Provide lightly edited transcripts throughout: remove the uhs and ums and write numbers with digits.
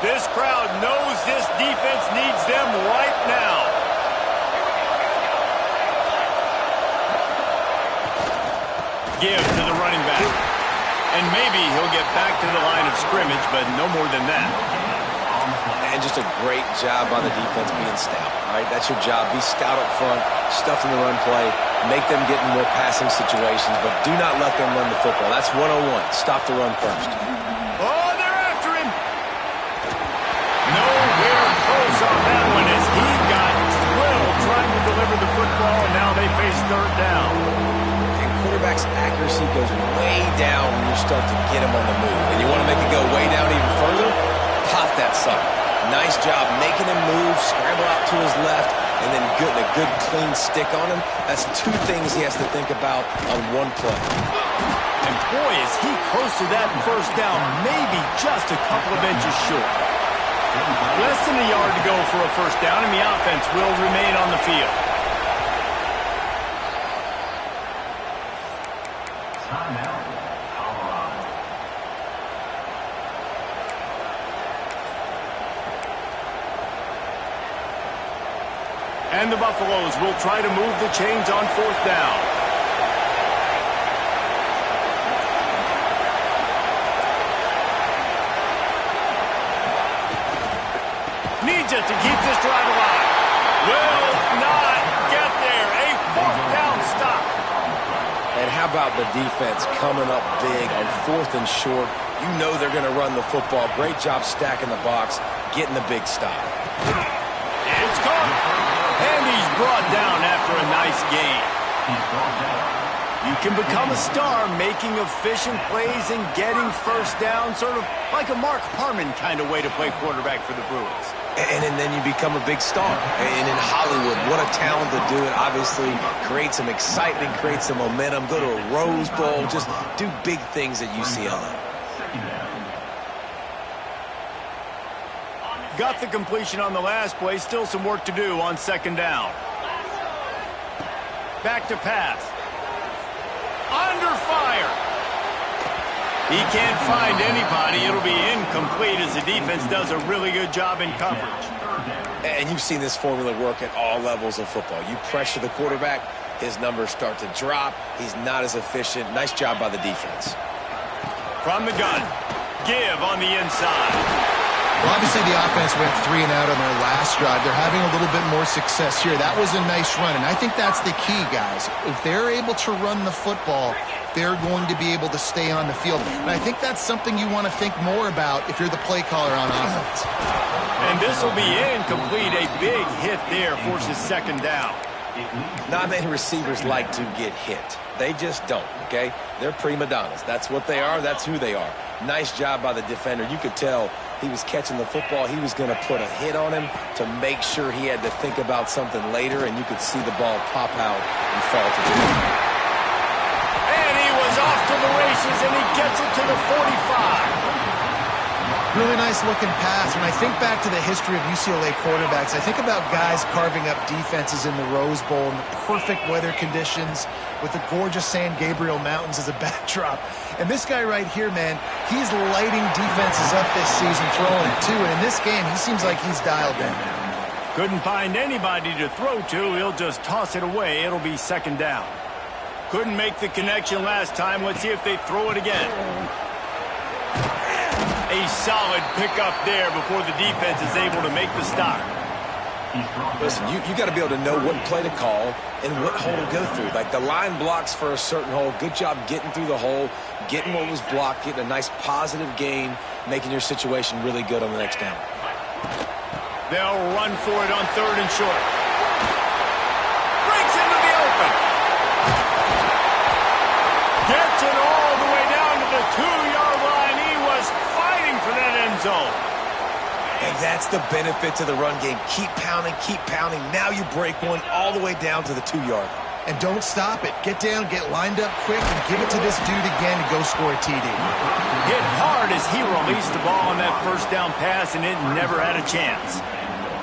This crowd knows this defense needs them right now. Give to the running back. And maybe he'll get back to the line of scrimmage, but no more than that. And just a great job by the defense being stout. All right, that's your job. Be stout up front, stuff in the run play, make them get in more passing situations, but do not let them run the football. That's 101. Stop the run first. Oh, they're after him. Nowhere close on that one as he got drilled trying to deliver the football, and now they face third down. Quarterback's accuracy goes way down when you start to get him on the move. And you want to make it go way down even further? Pop that sucker. Nice job making him move, scramble out to his left, and then a good clean stick on him. That's two things he has to think about on one play. And boy, is he close to that first down, maybe just a couple of inches short. Less than a yard to go for a first down, and the offense will remain on the field. And the Buffaloes will try to move the chains on fourth down. Needs it to keep this drive alive. Will not get there. A fourth down stop. And how about the defense coming up big on fourth and short? You know they're going to run the football. Great job stacking the box, getting the big stop. It's caught. And he's brought down after a nice gain. You can become a star making efficient plays and getting first down, sort of like a Mark Harmon kind of way to play quarterback for the Bruins. And then you become a big star. And in Hollywood, what a talent to do it. Obviously, create some excitement, create some momentum, go to a Rose Bowl, just do big things at UCLA. Got the completion on the last play. Still some work to do on second down. Back to pass. Under fire. He can't find anybody. It'll be incomplete as the defense does a really good job in coverage. And you've seen this formula work at all levels of football. You pressure the quarterback, his numbers start to drop. He's not as efficient. Nice job by the defense. From the gun. Give on the inside. Well, obviously, the offense went 3 and out on their last drive. They're having a little bit more success here. That was a nice run, and I think that's the key, guys. If they're able to run the football, they're going to be able to stay on the field. And I think that's something you want to think more about if you're the play caller on offense. And this will be incomplete. A big hit there forces second down. Not many receivers like to get hit. They just don't, okay? They're prima donnas. That's what they are. That's who they are. Nice job by the defender. You could tell he was catching the football. He was going to put a hit on him to make sure he had to think about something later, and you could see the ball pop out and fall to the ground. And he was off to the races, and he gets it to the 45. Really nice looking pass. When I think back to the history of UCLA quarterbacks, I think about guys carving up defenses in the Rose Bowl in the perfect weather conditions with the gorgeous San Gabriel Mountains as a backdrop. And this guy right here, man, he's lighting defenses up this season, throwing it too. And in this game, he seems like he's dialed in. Couldn't find anybody to throw to. He'll just toss it away. It'll be second down. Couldn't make the connection last time. Let's see if they throw it again. A solid pickup there before the defense is able to make the stop. Listen, you got to be able to know what play to call and what hole to go through. Like the line blocks for a certain hole. Good job getting through the hole, getting what was blocked, getting a nice positive gain, making your situation really good on the next down. They'll run for it on third and short. Breaks into the open. Gets it all the way down to the 2-yard line. He was fighting for that end zone. And that's the benefit to the run game. Keep pounding, keep pounding. Now you break one all the way down to the 2-yard line. And don't stop it. Get down, get lined up quick, and give it to this dude again and go score a TD. Hit hard as he released the ball on that first down pass, and it never had a chance.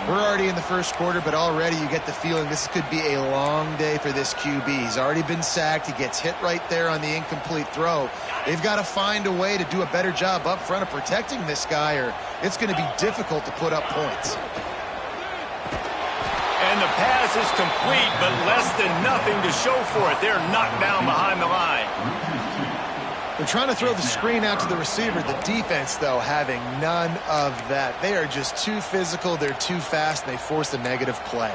We're already in the first quarter, but already you get the feeling this could be a long day for this QB. He's already been sacked. He gets hit right there on the incomplete throw. They've got to find a way to do a better job up front of protecting this guy, or it's going to be difficult to put up points. And the pass is complete, but less than nothing to show for it. They're knocked down behind the line. They're trying to throw the screen out to the receiver. The defense, though, having none of that. They are just too physical. They're too fast, and they force a negative play.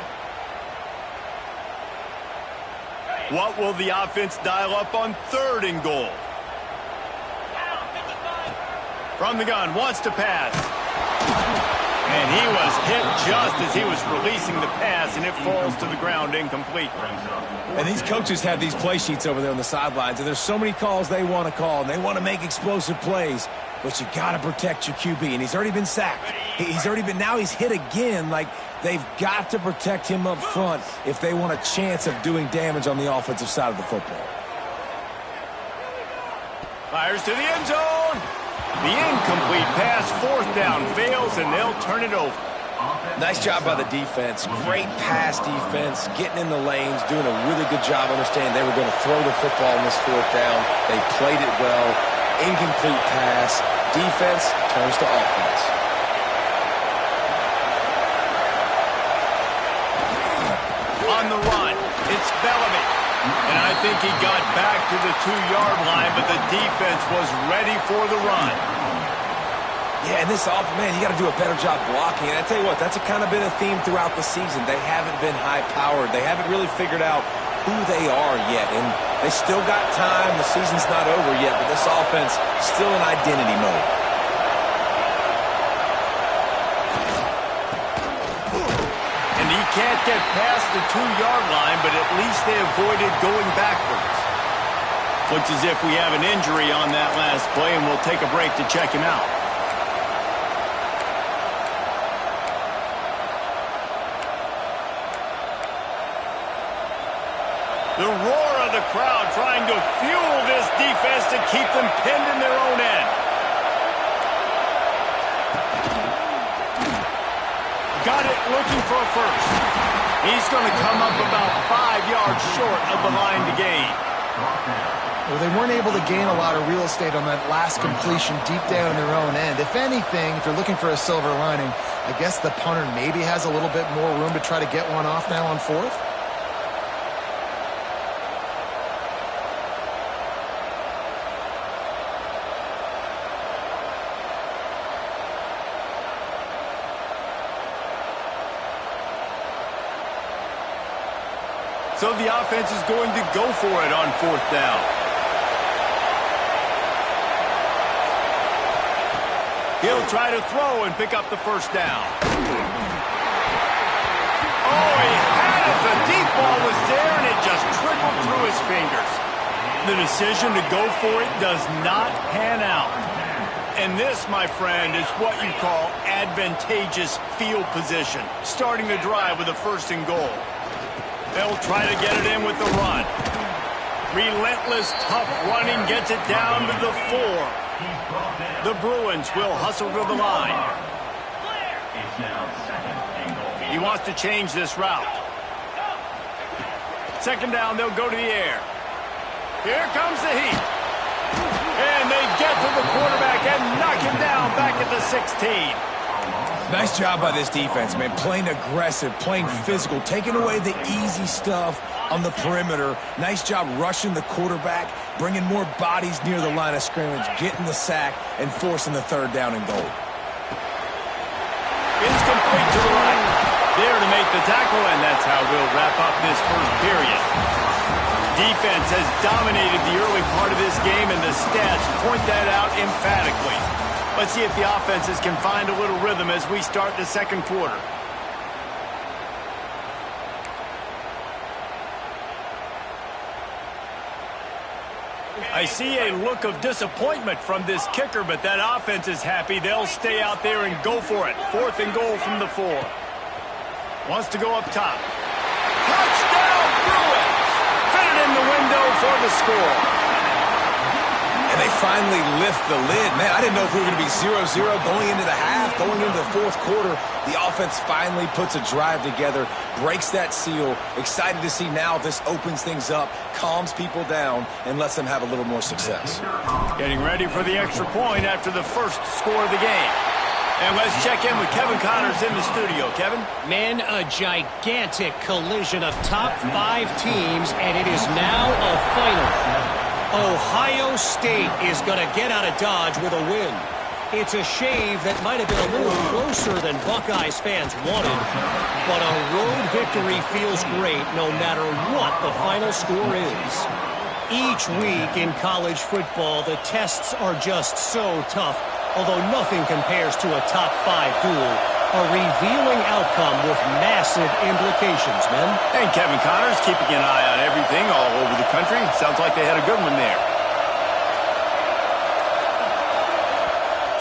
What will the offense dial up on 3rd and goal? From the gun, wants to pass. And he was hit just as he was releasing the pass, and it falls to the ground incomplete. And these coaches have these play sheets over there on the sidelines, and there's so many calls they want to call, and they want to make explosive plays, but you got to protect your QB, and he's already been sacked. Now he's hit again. Like, they've got to protect him up front if they want a chance of doing damage on the offensive side of the football. Fires to the end zone. The incomplete pass, 4th down, fails, and they'll turn it over. Nice job by the defense. Great pass defense, getting in the lanes, doing a really good job understanding they were going to throw the football on this 4th down. They played it well. Incomplete pass. Defense turns to offense. On the run, it's Bellamy. And I think he got back to the 2-yard line, but the defense was ready for the run. Yeah, and this offense, man, you got to do a better job blocking. And I tell you what, that's kind of been a theme throughout the season. They haven't been high-powered. They haven't really figured out who they are yet. And they still got time. The season's not over yet, but this offense still in identity mode. And he can't get past the 2-yard line, but at least they avoided going backwards. Looks as if we have an injury on that last play, and we'll take a break to check him out. The roar of the crowd trying to fuel this defense to keep them pinned in their own end. Got it, looking for a first. He's going to come up about 5 yards short of the line to gain. Well, they weren't able to gain a lot of real estate on that last completion deep down in their own end. If anything, if you're looking for a silver lining, I guess the punter maybe has a little bit more room to try to get one off now on 4th. So the offense is going to go for it on 4th down. He'll try to throw and pick up the first down. Oh, he had it. The deep ball was there, and it just trickled through his fingers. The decision to go for it does not pan out. And this, my friend, is what you call advantageous field position. Starting the drive with a 1st and goal. They'll try to get it in with the run. Relentless, tough running gets it down to the 4. The Bruins will hustle to the line. He wants to change this route. 2nd down, they'll go to the air. Here comes the heat. And they get to the quarterback and knock him down back at the 16. Nice job by this defense, man. Playing aggressive, playing physical, taking away the easy stuff on the perimeter. Nice job rushing the quarterback, bringing more bodies near the line of scrimmage, getting the sack, and forcing the 3rd down and goal. Incomplete to the right. There to make the tackle, and that's how we'll wrap up this 1st period. Defense has dominated the early part of this game, and the stats point that out emphatically. Let's see if the offenses can find a little rhythm as we start the 2nd quarter. I see a look of disappointment from this kicker, but that offense is happy. They'll stay out there and go for it. 4th and goal from the 4. Wants to go up top. Touchdown, Bruins! Fit it in the window for the score. And they finally lift the lid. Man, I didn't know if we were going to be 0-0 going into the half, going into the fourth quarter. The offense finally puts a drive together, breaks that seal. Excited to see now this opens things up, calms people down, and lets them have a little more success. Getting ready for the extra point after the first score of the game. And let's check in with Kevin Connors in the studio. Kevin? Men, a gigantic collision of top 5 teams, and it is now a final. Ohio State is going to get out of Dodge with a win. It's a shave that might have been a little closer than Buckeyes fans wanted, but a road victory feels great no matter what the final score is. Each week in college football, the tests are just so tough, although nothing compares to a top 5 duel. A revealing outcome with massive implications, men. And Kevin Connors keeping an eye on everything all over the country. Sounds like they had a good one there.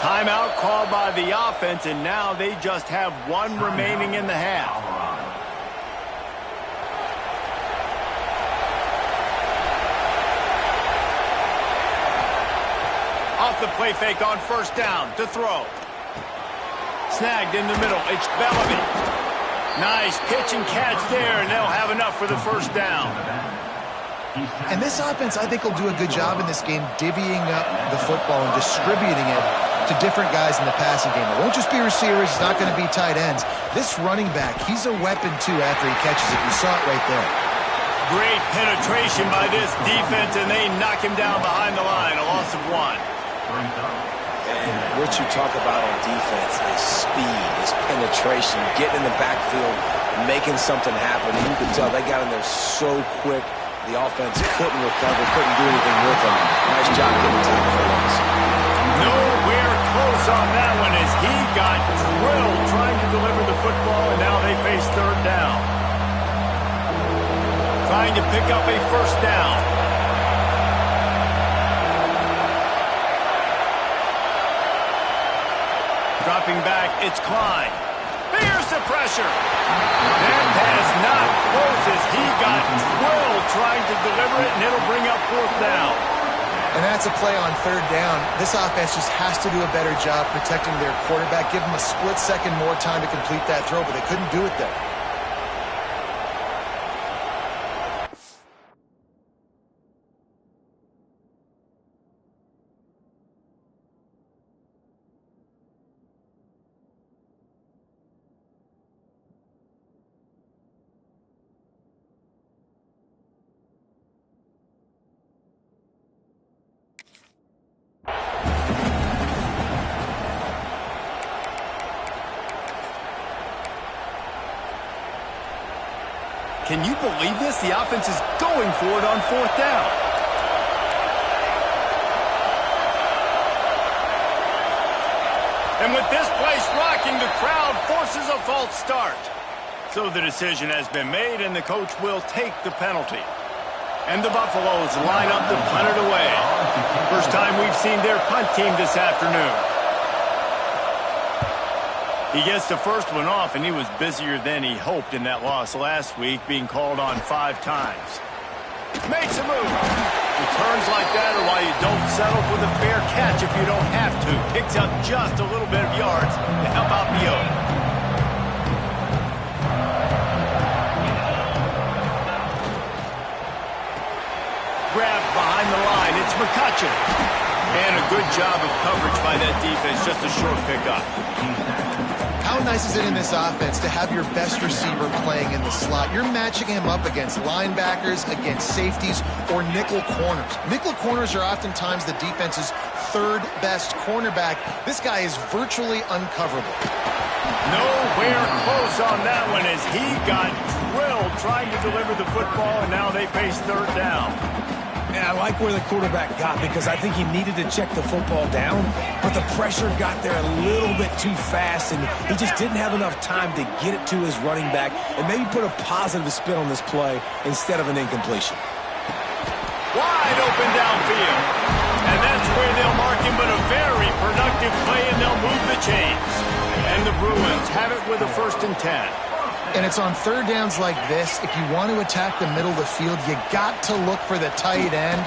Timeout called by the offense, and now they just have one remaining in the half. Off the play fake on first down to throw. Snagged in the middle. It's Bellamy. Nice pitch and catch there, and they'll have enough for the first down. And this offense, I think, will do a good job in this game divvying up the football and distributing it to different guys in the passing game. It won't just be receivers. It's not going to be tight ends. This running back, he's a weapon, too, after he catches it. You saw it right there. Great penetration by this defense, and they knock him down behind the line. A loss of 1. And what you talk about on defense is speed, is penetration, getting in the backfield, making something happen. And you can tell they got in there so quick. The offense couldn't recover, couldn't do anything with them. Nice job getting time for once. Nowhere close on that one as he got drilled trying to deliver the football, and now they face third down. Trying to pick up a first down. Dropping back, it's Klein. Here's the pressure. That pass not close as he got drilled trying to deliver it, and it'll bring up fourth down. And that's a play on third down. This offense just has to do a better job protecting their quarterback. Give them a split second more time to complete that throw, but they couldn't do it there. Can you believe this? The offense is going for it on fourth down. And with this place rocking, the crowd forces a false start. So the decision has been made, and the coach will take the penalty. And the Buffaloes line up to punt it away. First time we've seen their punt team this afternoon. He gets the first one off, and he was busier than he hoped in that loss last week, being called on 5 times. Makes a move. Returns like that are why you don't settle for the fair catch if you don't have to. Picks up just a little bit of yards to help out the Oak. Grabbed behind the line. It's McCutcheon. And a good job of coverage by that defense. Just a short pickup. How nice is it in this offense to have your best receiver playing in the slot? You're matching him up against linebackers, against safeties, or nickel corners. Nickel corners are oftentimes the defense's third best cornerback. This guy is virtually uncoverable. Nowhere close on that one as he got drilled trying to deliver the football, and now they face third down. And I like where the quarterback got because I think he needed to check the football down, but the pressure got there a little bit too fast, and he just didn't have enough time to get it to his running back and maybe put a positive spin on this play instead of an incompletion. Wide open downfield. And that's where they'll mark him, but a very productive play, and they'll move the chains. And the Bruins have it with a 1st and 10. And it's on third downs like this. If you want to attack the middle of the field, you got to look for the tight end.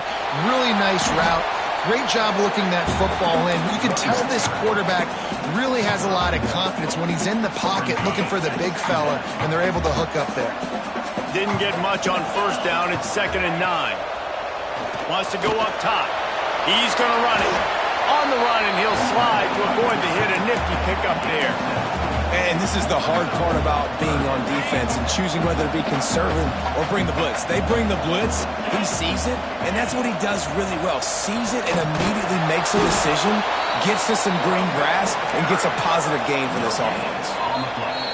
Really nice route. Great job looking that football in. You can tell this quarterback really has a lot of confidence when he's in the pocket looking for the big fella, and they're able to hook up there. Didn't get much on first down. It's 2nd and 9. Wants to go up top. He's going to run it. On the run, and he'll slide to avoid the hit. A nifty pickup there. And this is the hard part about being on defense and choosing whether to be conservative or bring the blitz. They bring the blitz, he sees it, and that's what he does really well. Sees it and immediately makes a decision, gets to some green grass, and gets a positive gain for this offense.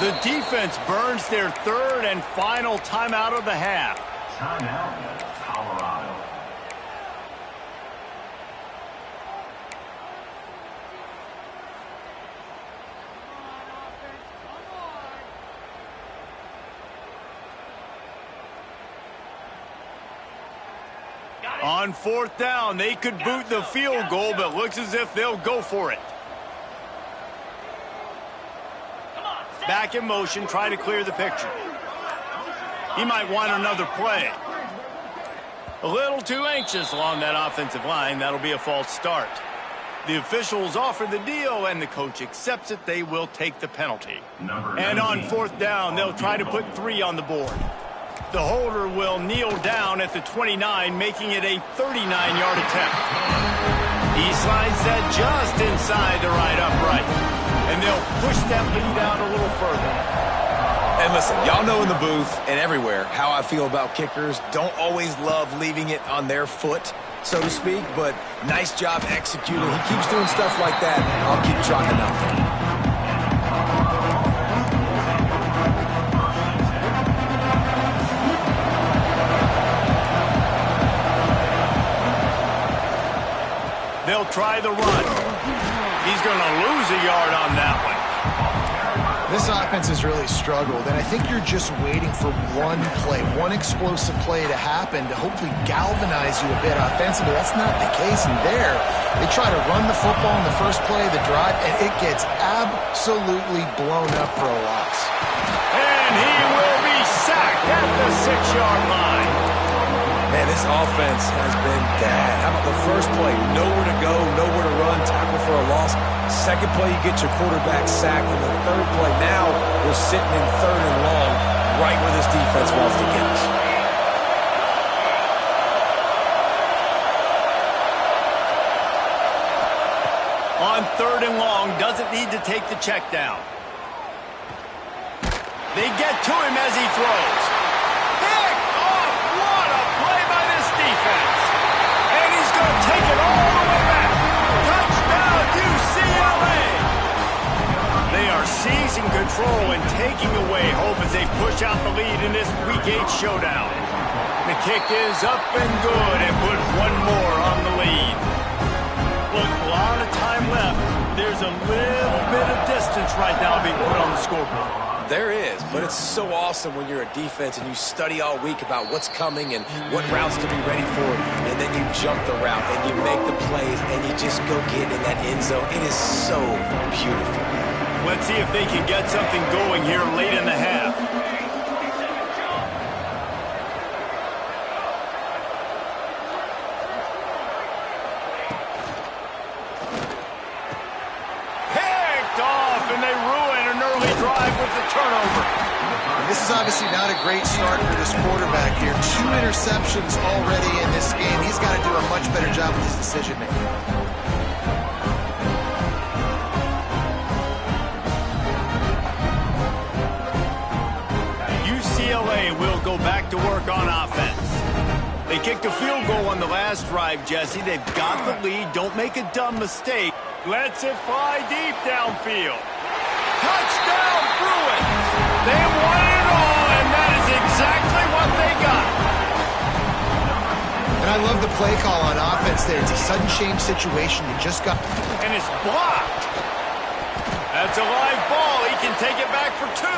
The defense burns their 3rd and final timeout of the half. Timeout, Colorado. On 4th down, they could boot the field goal, but looks as if they'll go for it. Back in motion, try to clear the picture. He might want another play. A little too anxious along that offensive line. That'll be a false start. The officials offer the deal, and the coach accepts it. They will take the penalty. And on 4th down, they'll try to put 3 on the board. The holder will kneel down at the 29, making it a 39-yard attempt. He slides that just inside the right upright, and they'll push that lead out a little further. And listen, y'all know in the booth and everywhere how I feel about kickers. Don't always love leaving it on their foot, so to speak, but nice job executing. He keeps doing stuff like that. I'll keep trotting out there. They'll try the run. He's going to lose a yard on that one. This offense has really struggled, and I think you're just waiting for one play, one explosive play to happen to hopefully galvanize you a bit offensively. That's not the case in there. They try to run the football in the first play of the drive, and it gets absolutely blown up for a loss. And he will be sacked at the 6-yard line. Man, this offense has been bad. How about the first play? Nowhere to go, nowhere to run, tackle for a loss. Second play, you get your quarterback sacked. And the third play, now we're sitting in 3rd and long, right where this defense wants to get us. On 3rd and long, doesn't need to take the check down. They get to him as he throws. Picked off! What a play by this defense. And he's going to take it all the way back. Touchdown, UCLA! They are seizing control and taking away hope as they push out the lead in this Week 8 showdown. The kick is up and good and put one more on the lead. Look, a lot of time left. There's a little bit of distance right now being put on the scoreboard. There is, but it's so awesome when you're a defense and you study all week about what's coming and what routes to be ready for, and then you jump the route and you make the plays and you just go get in that end zone. It is so beautiful. Let's see if they can get something going here late in the half. Turnover. And this is obviously not a great start for this quarterback here. 2 interceptions already in this game. He's got to do a much better job with his decision making. UCLA will go back to work on offense. They kicked a field goal on the last drive, Jesse. They've got the lead. Don't make a dumb mistake. Lets it fly deep downfield. Touchdown, Bruins! They won it all, and that is exactly what they got. And I love the play call on offense there. It's a sudden change situation. You just got... And it's blocked. That's a live ball. He can take it back for 2.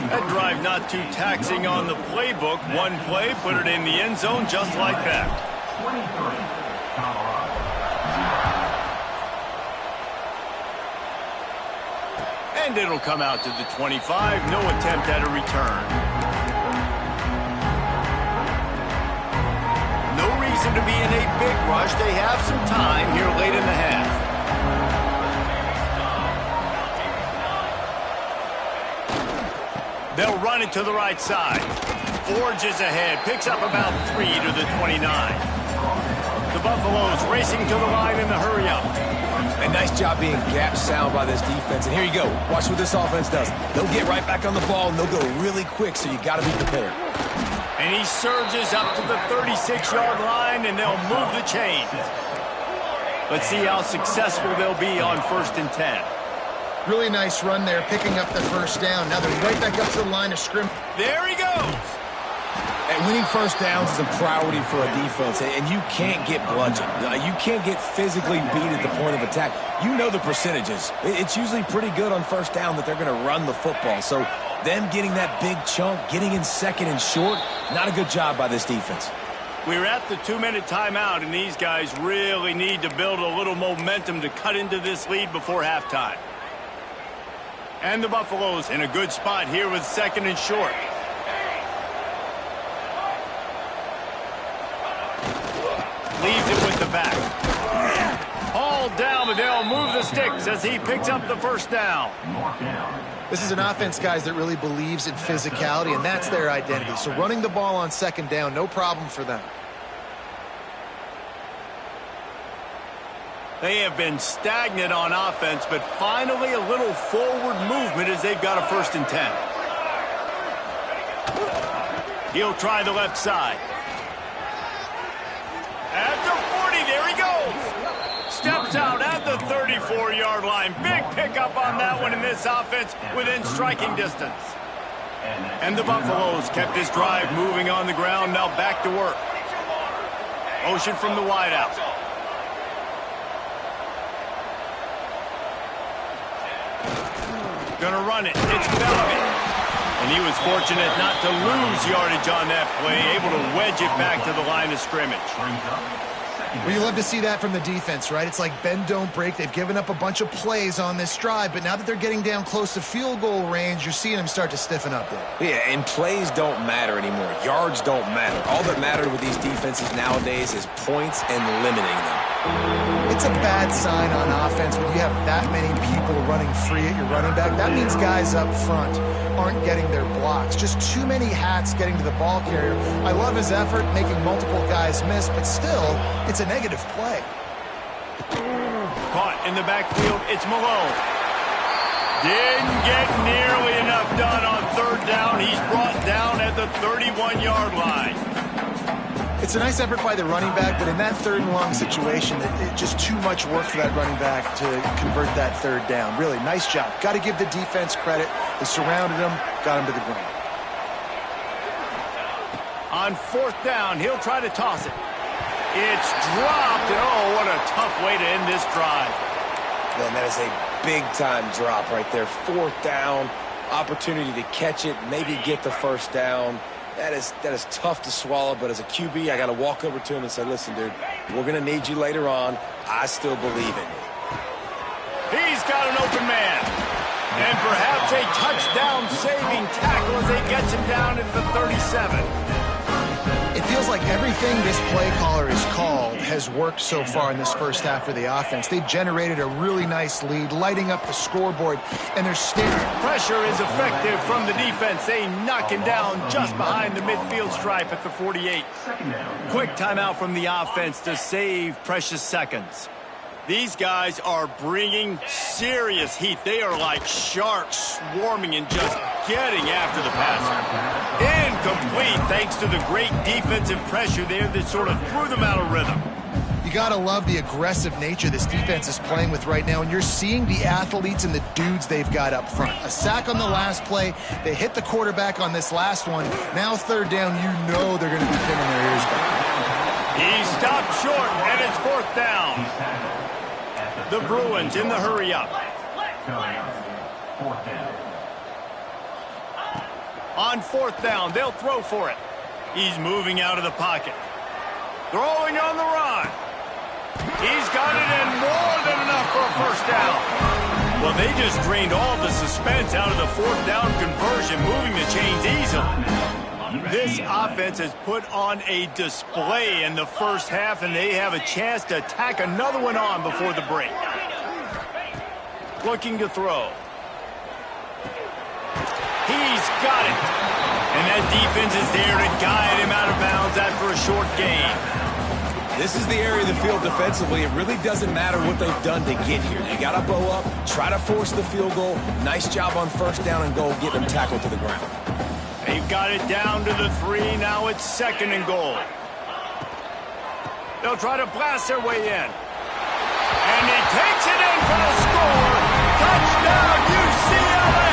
That drive not too taxing on the playbook. One play, put it in the end zone just like that. 23. And it'll come out to the 25. No attempt at a return. No reason to be in a big rush. They have some time here late in the half. They'll run it to the right side. Forges ahead, picks up about 3 to the 29. The Buffaloes racing to the line in the hurry-up. A nice job being gap sound by this defense. And here you go. Watch what this offense does. They'll get right back on the ball, and they'll go really quick, so you got to be prepared. And he surges up to the 36-yard line, and they'll move the chains. Let's see how successful they'll be on 1st and 10. Really nice run there, picking up the first down. Now they're right back up to the line of scrimmage. There he goes. And winning first downs is a priority for a defense, and you can't get bludgeoned. You can't get physically beat at the point of attack. You know the percentages. It's usually pretty good on first down that they're going to run the football. So them getting that big chunk, getting in 2nd and short, not a good job by this defense. We're at the 2-minute timeout, and these guys really need to build a little momentum to cut into this lead before halftime. And the Buffaloes in a good spot here with 2nd and short. Leaves it with the back. Hauled down, but they'll move the sticks as he picks up the first down. This is an offense, guys, that really believes in physicality, and that's their identity. So running the ball on 2nd down, no problem for them. They have been stagnant on offense, but finally a little forward movement as they've got a 1st and 10. He'll try the left side. At the 40, there he goes. Steps out at the 34-yard line. Big pickup on that one in this offense within striking distance. And the Buffaloes kept this drive moving on the ground, now back to work. Motion from the wideout. Gonna run it. It's Bellamy. And he was fortunate not to lose yardage on that play, able to wedge it back to the line of scrimmage. Well, you love to see that from the defense, right? It's like bend, don't break. They've given up a bunch of plays on this drive, but now that they're getting down close to field goal range, you're seeing them start to stiffen up there. Yeah, and plays don't matter anymore. Yards don't matter. All that matters with these defenses nowadays is points and limiting them. It's a bad sign on offense when you have that many people running free at your running back. That means guys up front aren't getting their blocks. Just too many hats getting to the ball carrier. I love his effort, making multiple guys miss, but still, it's a negative play. Caught in the backfield, it's Malone. Didn't get nearly enough done on 3rd down. He's brought down at the 31-yard line. It's a nice effort by the running back, but in that 3rd and long situation, it's just too much work for that running back to convert that 3rd down. Really, nice job. Got to give the defense credit. They surrounded him, got him to the ground. On 4th down, he'll try to toss it. It's dropped, and oh, what a tough way to end this drive. Man, that is a big-time drop right there. 4th down, opportunity to catch it, maybe get the 1st down. That is tough to swallow, but as a QB, I got to walk over to him and say, listen, dude, we're going to need you later on. I still believe in you. He's got an open man. And perhaps a touchdown-saving tackle as he gets him down at the 37. It feels like everything this play caller has called has worked so far in this first half for the offense. They've generated a really nice lead, lighting up the scoreboard, and they're staying. Pressure is effective from the defense. They knock him down just behind the midfield stripe at the 48. Quick timeout from the offense to save precious seconds. These guys are bringing serious heat. They are like sharks swarming and just getting after the passer. Incomplete thanks to the great defensive pressure there that sort of threw them out of rhythm. You got to love the aggressive nature this defense is playing with right now, and you're seeing the athletes and the dudes they've got up front. A sack on the last play. They hit the quarterback on this last one. Now 3rd down, you know they're going to be pinning their ears back. He stopped short, and it's 4th down. The Bruins in the hurry-up. On 4th down, they'll throw for it. He's moving out of the pocket. Throwing on the run. He's got it in more than enough for a 1st down. Well, they just drained all the suspense out of the 4th down conversion, moving the chains easily. This offense has put on a display in the first half, and they have a chance to tack another one on before the break. Looking to throw. He's got it. And that defense is there to guide him out of bounds after a short gain. This is the area of the field defensively. It really doesn't matter what they've done to get here. They got to bow up, try to force the field goal. Nice job on first down and goal, getting them tackled to the ground. They've got it down to the 3. Now it's 2nd and goal. They'll try to blast their way in. And he takes it in for the score. Touchdown, UCLA!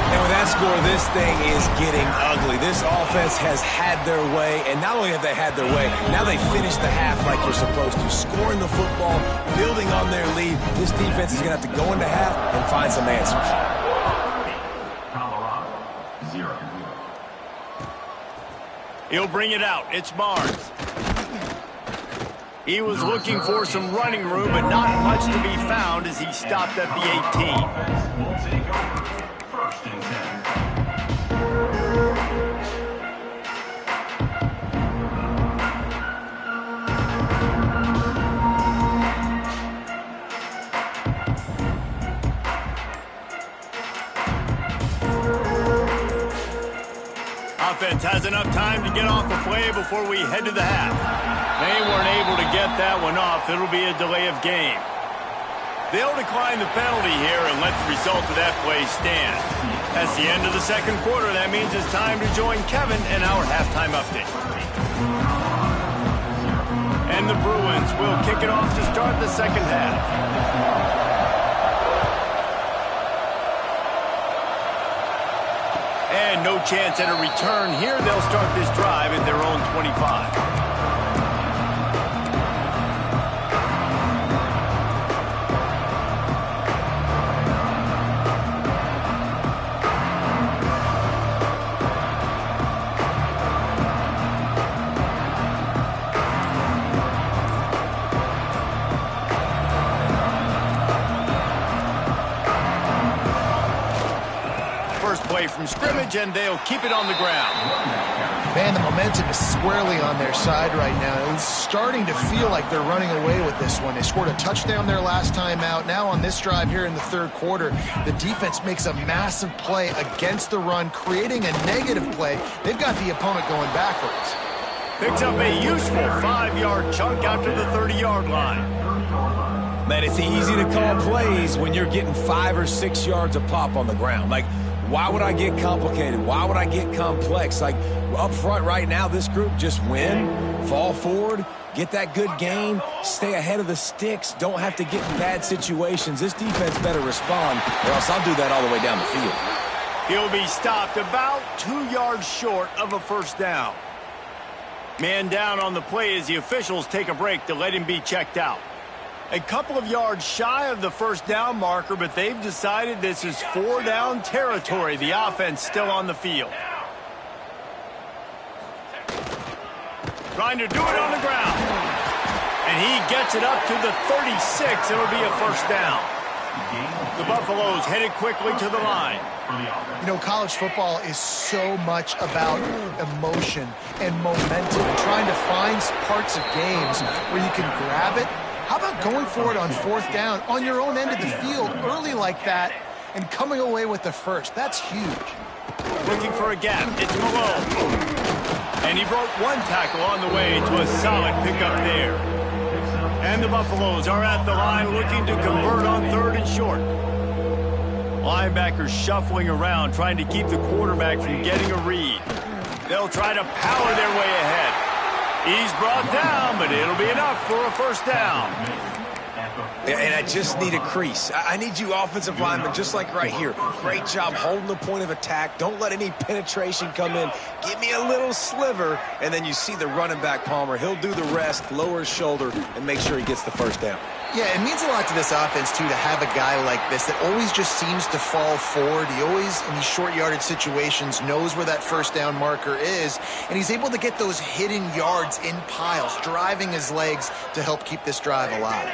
And with that score, this thing is getting ugly. This offense has had their way, and not only have they had their way, now they finish the half like you're supposed to, scoring the football, building on their lead. This defense is going to have to go into half and find some answers. Colorado, 0. He'll bring it out. It's Barnes. He was looking for some running room, but not much to be found as he stopped at the 18. Will take over. 1st and 10. Offense has enough time to get off the play before we head to the half. They weren't able to get that one off. It'll be a delay of game. They'll decline the penalty here and let the result of that play stand. That's the end of the 2nd quarter. That means it's time to join Kevin in our halftime update. And the Bruins will kick it off to start the 2nd half. And no chance at a return here. They'll start this drive at their own 25. From scrimmage, and they'll keep it on the ground. Man, the momentum is squarely on their side right now. It's starting to feel like they're running away with this one. They scored a touchdown their last time out. Now on this drive here in the 3rd quarter, the defense makes a massive play against the run, creating a negative play. They've got the opponent going backwards. Picks up a useful 5-yard chunk after the 30-yard line. Man, it's easy to call plays when you're getting 5 or 6 yards a pop on the ground. Like, why would I get complicated? Why would I get complex? Like, up front right now, this group just win, fall forward, get that good gain, stay ahead of the sticks, don't have to get in bad situations. This defense better respond, or else I'll do that all the way down the field. He'll be stopped about 2 yards short of a 1st down. Man down on the play as the officials take a break to let him be checked out. A couple of yards shy of the 1st down marker, but they've decided this is 4-down territory. The offense still on the field. Trying to do it on the ground. And he gets it up to the 36. It'll be a 1st down. The Buffaloes headed quickly to the line. You know, college football is so much about emotion and momentum and trying to find parts of games where you can grab it. How about going for it on 4th down on your own end of the field early like that and coming away with the 1st? That's huge. Looking for a gap. It's Malone. And he broke one tackle on the way to a solid pickup there. And the Buffaloes are at the line looking to convert on 3rd and short. Linebackers shuffling around trying to keep the quarterback from getting a read. They'll try to power their way ahead. He's brought down, but it'll be enough for a 1st down. And I just need a crease. I need you offensive linemen, just like right here. Great job holding the point of attack. Don't let any penetration come in. Give me a little sliver, and then you see the running back, Palmer. He'll do the rest, lower his shoulder, and make sure he gets the 1st down. Yeah, it means a lot to this offense, too, to have a guy like this that always just seems to fall forward. He always, in these short yardage situations, knows where that 1st down marker is, and he's able to get those hidden yards in piles, driving his legs to help keep this drive alive.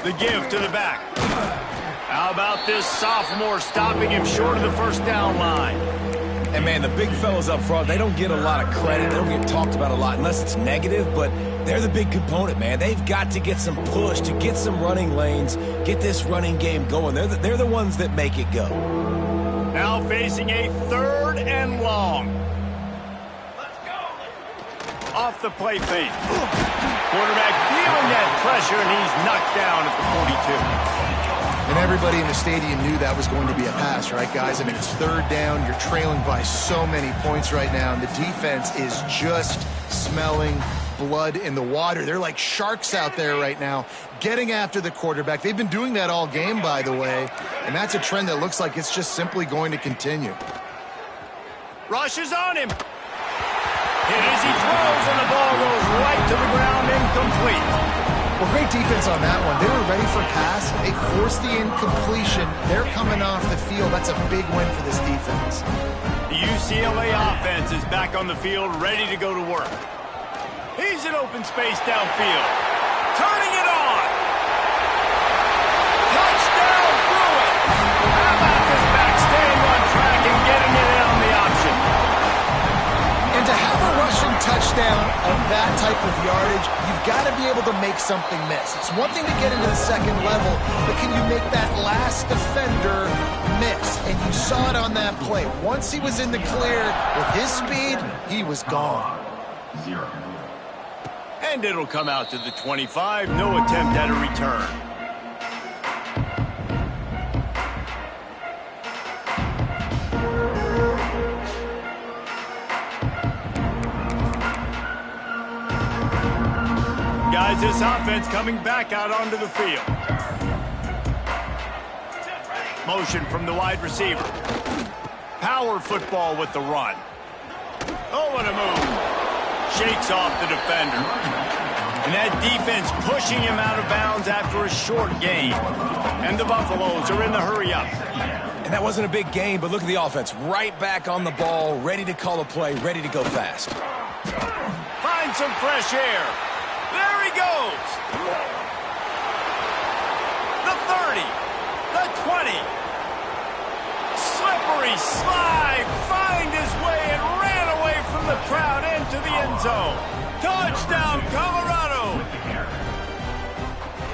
The give to the back. How about this sophomore stopping him short of the first down line? And, man, the big fellas up front, they don't get a lot of credit. They don't get talked about a lot unless it's negative, but they're the big component, man. They've got to get some push, to get some running lanes, get this running game going. They're the ones that make it go. Now facing a 3rd and long. Off the play fake. Quarterback feeling that pressure, and he's knocked down at the 42. And everybody in the stadium knew that was going to be a pass, right, guys? I mean, it's 3rd down. You're trailing by so many points right now, and the defense is just smelling blood in the water. They're like sharks out there right now, getting after the quarterback. They've been doing that all game, by the way, and that's a trend that looks like it's just simply going to continue. Rush is on him. Hit as he throws, and the ball goes right to the ground, incomplete. Well, great defense on that one. They were ready for a pass. They forced the incompletion. They're coming off the field. That's a big win for this defense. The UCLA offense is back on the field, ready to go to work. He's in open space downfield. Turning it on. Touchdown, Bruin. How about this back staying on track and getting it in on the option? And to have a rushing touchdown of that type of yardage, you've got to be able to make something miss. It's one thing to get into the second level, but can you make that last defender miss? And you saw it on that play. Once he was in the clear with his speed, he was gone. 0. And it'll come out to the 25. No attempt at a return. Guys, this offense coming back out onto the field. Motion from the wide receiver. Power football with the run. Oh, what a move. Shakes off the defender. And that defense pushing him out of bounds after a short gain. And the Buffaloes are in the hurry-up. And that wasn't a big game, but look at the offense. Right back on the ball, ready to call a play, ready to go fast. Find some fresh air. There he goes. The 30. The 20. Slippery slide. Find his way and ran away from the crowd into the end zone. Touchdown, Colorado.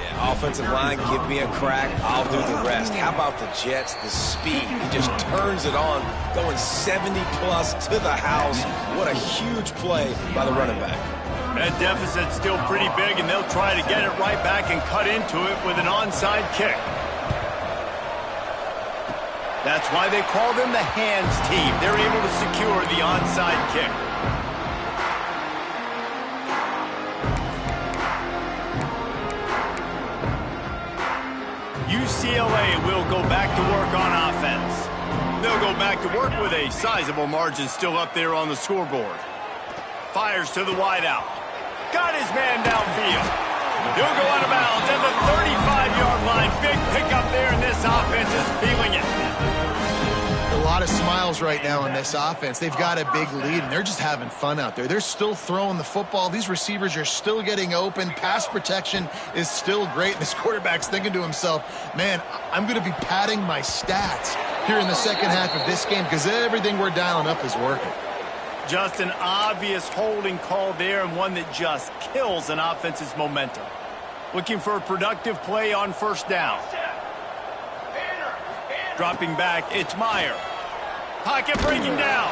Yeah, offensive line, give me a crack. I'll do the rest. How about the Jets? The speed. He just turns it on, going 70-plus to the house. What a huge play by the running back. That deficit's still pretty big, and they'll try to get it right back and cut into it with an onside kick. That's why they call them the hands team. They're able to secure the onside kick. UCLA will go back to work on offense. They'll go back to work with a sizable margin still up there on the scoreboard. Fires to the wideout. Got his man downfield. He'll go out of bounds at the 35-yard line. Big pickup there, and this offense is feeling it. A lot of smiles right now in this offense. They've got a big lead, and they're just having fun out there. They're still throwing the football. These receivers are still getting open. Pass protection is still great. This quarterback's thinking to himself, man, I'm going to be padding my stats here in the second half of this game because everything we're dialing up is working. Just an obvious holding call there, and one that just kills an offense's momentum. Looking for a productive play on first down. Dropping back, it's Meyer. Pocket breaking down.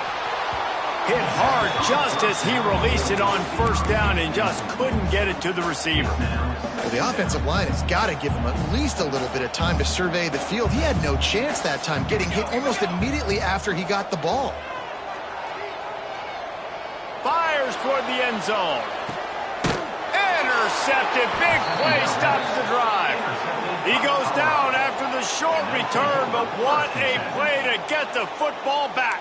Hit hard just as he released it on first down and just couldn't get it to the receiver. Well, the offensive line has got to give him at least a little bit of time to survey the field. He had no chance that time, getting hit almost immediately after he got the ball. Fires toward the end zone. Intercepted. Big play stops the drive. He goes down after the short return, but what a play to get the football back.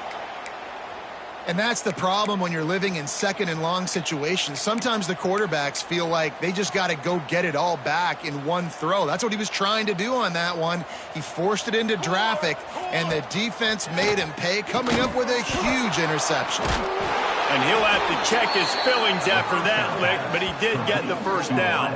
And that's the problem when you're living in second and long situations. Sometimes the quarterbacks feel like they just got to go get it all back in one throw. That's what he was trying to do on that one. He forced it into traffic, and the defense made him pay, coming up with a huge interception. And he'll have to check his fillings after that lick, but he did get the first down.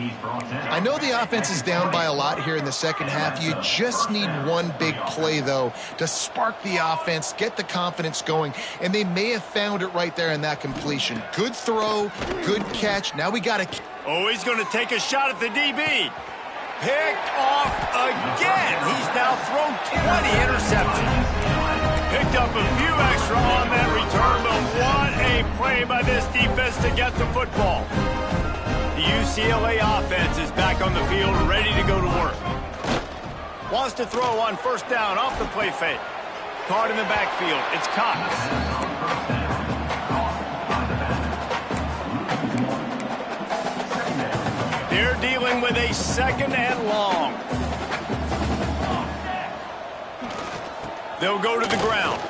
He's brought down. I know the offense is down by a lot here in the second half. You just need one big play, though, to spark the offense, get the confidence going, and they may have found it right there in that completion. Good throw, good catch. Now we got to... Oh, he's going to take a shot at the DB. Picked off again. He's now thrown 20 interceptions. Picked up a few extra on that return, but what a play by this defense to get the football. The UCLA offense is back on the field, ready to go to work. Wants to throw on first down off the play fake. Caught in the backfield. It's Cox. They're dealing with a second and long. They'll go to the ground.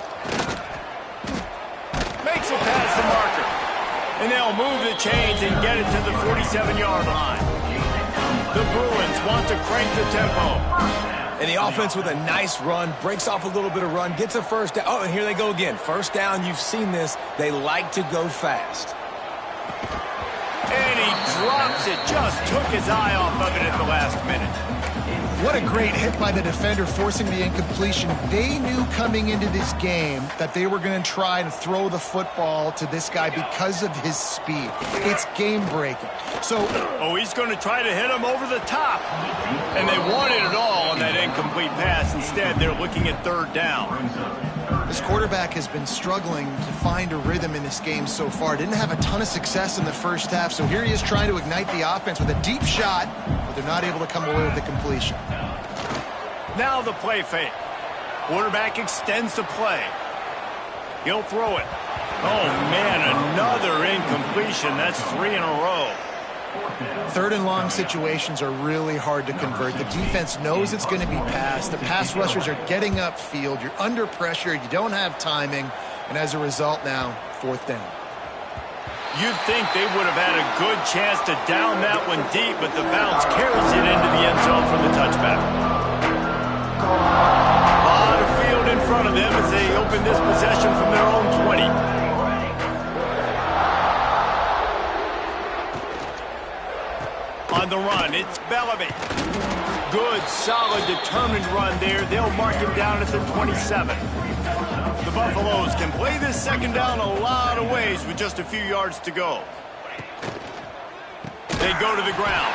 Makes it past the marker. And they'll move the chains and get it to the 47-yard line. The Bruins want to crank the tempo. And the offense with a nice run, breaks off a little bit of run, gets a first down. Oh, and here they go again. First down, you've seen this. They like to go fast. And he drops it. Just took his eye off of it at the last minute. What a great hit by the defender, forcing the incompletion. They knew coming into this game that they were going to try and throw the football to this guy because of his speed. It's game-breaking. So, oh, he's going to try to hit him over the top. And they wanted it all on that incomplete pass. Instead, they're looking at third down. this quarterback has been struggling to find a rhythm in this game so far. Didn't have a ton of success in the first half, so here he is trying to ignite the offense with a deep shot, but they're not able to come away with the completion. Now the play fake. Quarterback extends the play. He'll throw it. Oh, man, another incompletion. That's 3 in a row. Third and long situations are really hard to convert. The defense knows it's going to be passed. The pass rushers are getting upfield. You're under pressure. You don't have timing. And as a result now, fourth down. You'd think they would have had a good chance to down that one deep, but the bounce carries it into the end zone for the touchback. A lot of field in front of them as they open this possession from their own 20. On the run, it's Bellamy. Good, solid, determined run there. They'll mark him down at the 27. The Buffaloes can play this second down a lot of ways with just a few yards to go. They go to the ground.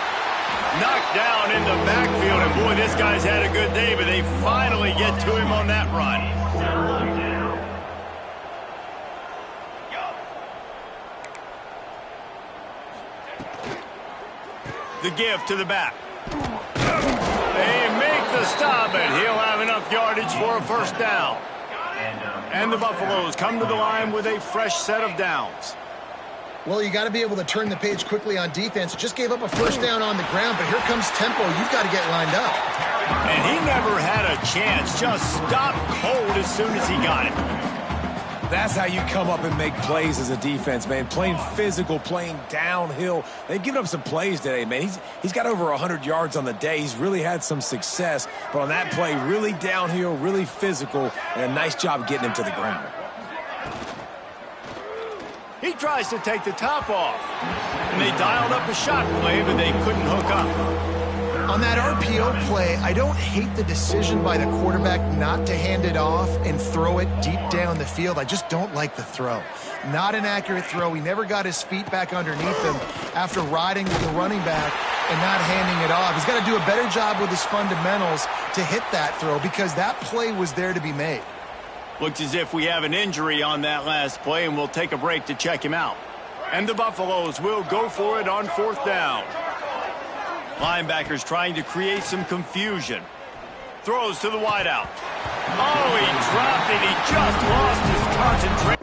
Knocked down in the backfield, and boy, this guy's had a good day, but they finally get to him on that run. The give to the back. They make the stop, and he'll have enough yardage for a first down. And the Buffaloes come to the line with a fresh set of downs. Well, you got to be able to turn the page quickly on defense. Just gave up a first down on the ground, but here comes tempo. You've got to get lined up. And he never had a chance. Just stopped cold as soon as he got it. That's how you come up and make plays as a defense, man. Playing physical, playing downhill. They've given up some plays today, man. He's got over 100 yards on the day. He's really had some success. But on that play, really downhill, really physical, and a nice job getting him to the ground. He tries to take the top off. And they dialed up a shot play, but they couldn't hook up. On that RPO play, I don't hate the decision by the quarterback not to hand it off and throw it deep down the field. I just don't like the throw. Not an accurate throw. He never got his feet back underneath him after riding with the running back and not handing it off. He's got to do a better job with his fundamentals to hit that throw because that play was there to be made. Looks as if we have an injury on that last play, and we'll take a break to check him out. And the Buffaloes will go for it on fourth down. Linebackers trying to create some confusion. Throws to the wideout. Oh, he dropped it. He just lost his concentration.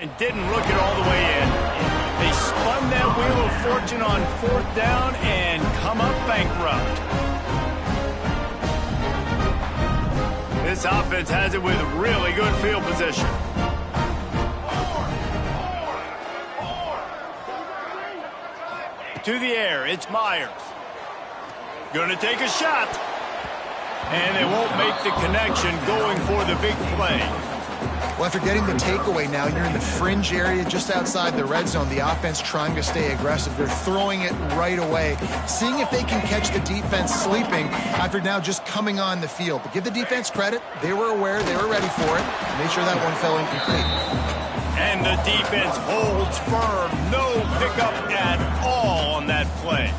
and didn't look it all the way in. They spun that wheel of fortune on 4th down and come up bankrupt. This offense has it with really good field position. To the air, it's Myers. Gonna take a shot. And they won't make the connection going for the big play. Well, after getting the takeaway now, you're in the fringe area just outside the red zone. The offense trying to stay aggressive. They're throwing it right away, seeing if they can catch the defense sleeping after now just coming on the field. But give the defense credit. They were aware. They were ready for it. Made sure that one fell incomplete. And the defense holds firm. No pickup at all on that play.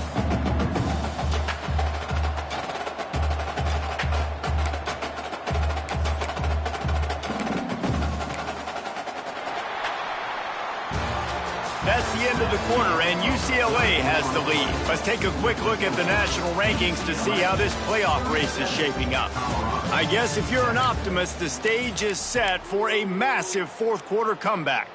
That's the end of the quarter, and UCLA has the lead. Let's take a quick look at the national rankings to see how this playoff race is shaping up. I guess if you're an optimist, the stage is set for a massive fourth quarter comeback.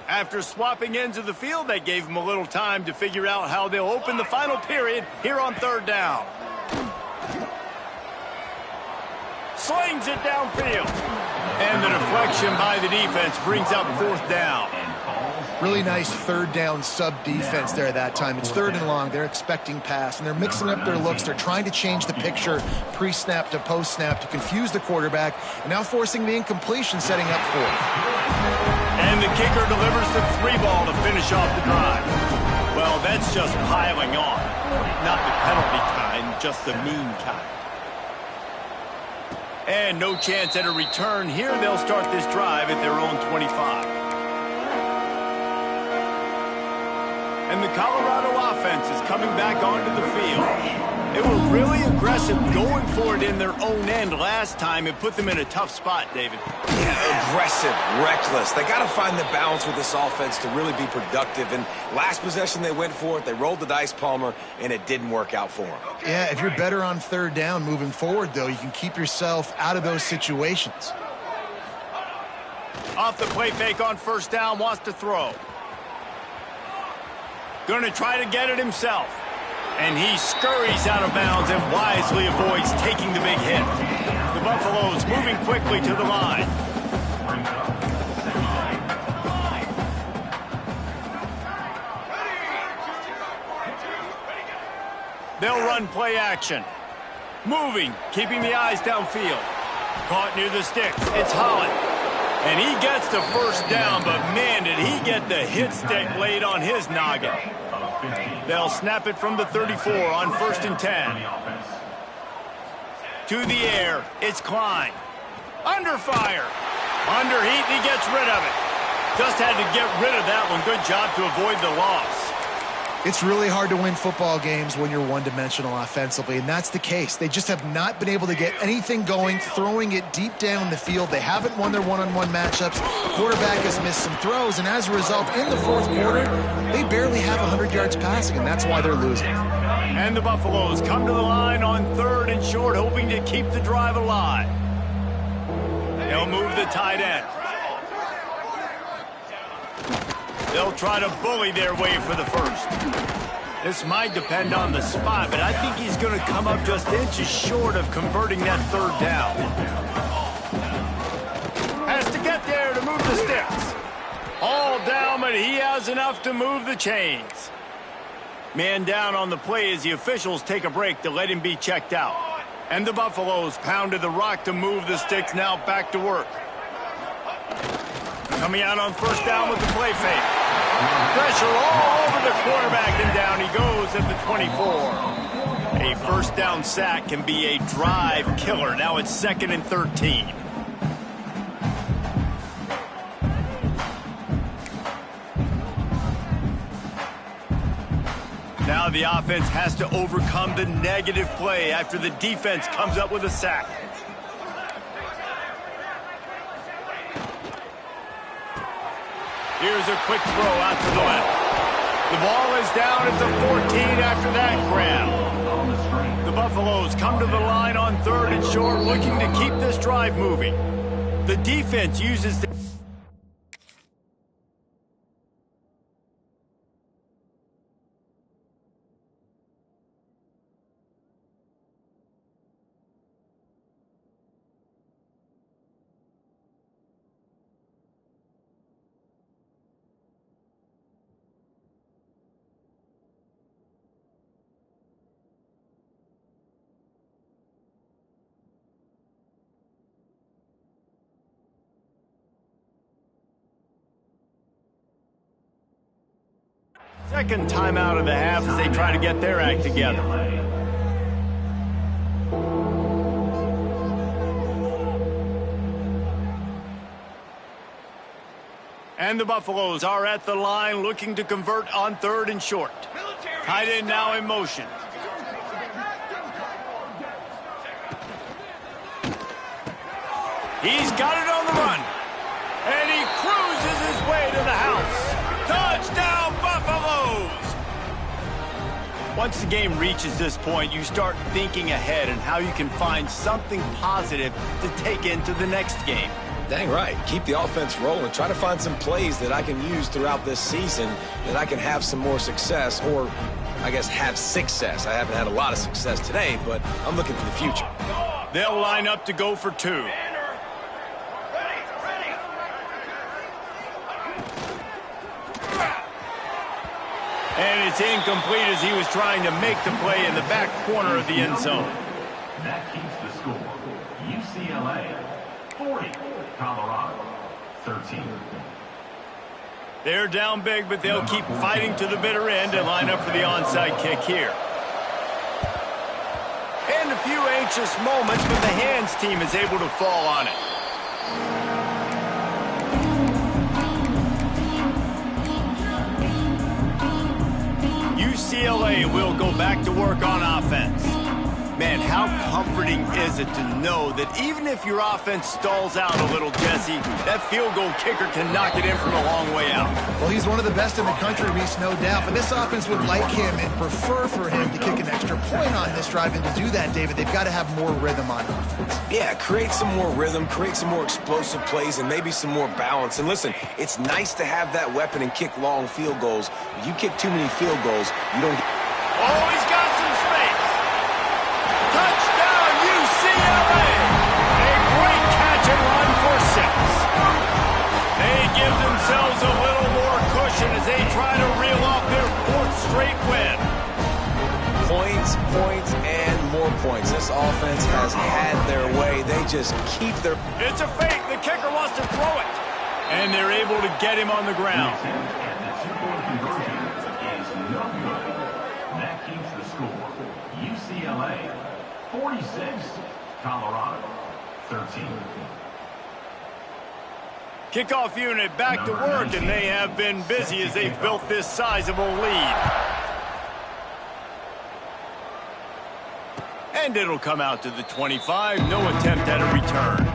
After swapping ends of the field, that gave them a little time to figure out how they'll open the final period here on 3rd down. Slings it downfield. And the deflection by the defense brings up 4th down. Really nice 3rd down sub-defense there that time. It's 3rd and long. They're expecting pass, and they're mixing up their looks. They're trying to change the picture pre-snap to post-snap to confuse the quarterback, and now forcing the incompletion, setting up 4th. And the kicker delivers the 3 ball to finish off the drive. Well, that's just piling on. Not the penalty kind, just the mean kind. And no chance at a return here. They'll start this drive at their own 25. And the Colorado offense is coming back onto the field. They were really aggressive going for it in their own end last time. It put them in a tough spot, David. Yeah, aggressive, reckless. They got to find the balance with this offense to really be productive. And last possession, they went for it. They rolled the dice, Palmer, and it didn't work out for them. Yeah, if you're better on 3rd down moving forward, though, you can keep yourself out of those situations. Off the play fake on 1st down, wants to throw. Going to try to get it himself. And he scurries out of bounds and wisely avoids taking the big hit. The Buffaloes moving quickly to the line. They'll run play action. Moving, keeping the eyes downfield. Caught near the sticks. It's Holland. And he gets the 1st down, but man, did he get the hit stick laid on his noggin. They'll snap it from the 34 on 1st and 10. To the air, it's Klein. Under fire. Under heat, he gets rid of it. Just had to get rid of that one. Good job to avoid the loss. It's really hard to win football games when you're one-dimensional offensively, and that's the case. They just have not been able to get anything going, throwing it deep down the field. They haven't won their one-on-one matchups. The quarterback has missed some throws, and as a result, in the 4th quarter, they barely have 100 yards passing, and that's why they're losing. And the Buffaloes come to the line on 3rd and short, hoping to keep the drive alive. They'll move the tight end. They'll try to bully their way for the 1st. This might depend on the spot, but I think he's going to come up just inches short of converting that 3rd down. Has to get there to move the sticks. All down, but he has enough to move the chains. Man down on the play as the officials take a break to let him be checked out. And the Buffaloes pounded the rock to move the sticks, now back to work. Coming out on 1st down with the play fake. Pressure all over the quarterback, and down he goes at the 24. A 1st down sack can be a drive killer. Now it's 2nd and 13. Now the offense has to overcome the negative play after the defense comes up with a sack. Here's a quick throw out to the left. The ball is down at the 14 after that grab. The Buffaloes come to the line on 3rd and short, looking to keep this drive moving. The defense uses the second timeout of the half as they try to get their act together. And the Buffaloes are at the line looking to convert on 3rd and short. Tight end now in motion. He's got it on the run. And he cruises his way to the house. Touchdown, Buffaloes! Once the game reaches this point, you start thinking ahead and how you can find something positive to take into the next game. Dang right. Keep the offense rolling. Try to find some plays that I can use throughout this season that I can have some more success, or I guess have success. I haven't had a lot of success today, but I'm looking for the future. They'll line up to go for 2. And it's incomplete as he was trying to make the play in the back corner of the end zone. That keeps the score. UCLA 40, Colorado 13. They're down big, but they'll keep fighting to the bitter end and line up for the onside kick here. And a few anxious moments, but the hands team is able to fall on it. UCLA will go back to work on offense. Man, how comforting is it to know that even if your offense stalls out a little, Jesse, that field goal kicker can knock it in from a long way out. Well, he's one of the best in the country, Reese, no doubt. But this offense would like him and prefer for him to kick an extra point on this drive. And to do that, David, they've got to have more rhythm on offense. Yeah, create some more rhythm, create some more explosive plays, and maybe some more balance. And listen, it's nice to have that weapon and kick long field goals. If you kick too many field goals, you don't... Oh, he's got some space. Touchdown, UCLA. A great catch and run for 6. They give themselves a little more cushion as they try to reel off their 4th straight win. Points, points, and more points. This offense has had their way. They just keep their... It's a fake. The kicker wants to throw it. And they're able to get him on the ground. And the two-point conversion is no good. That keeps the score. UCLA 46, Colorado 13. Kickoff unit back to work, and they have been busy as they've built this sizable lead. And it'll come out to the 25. No attempt at a return.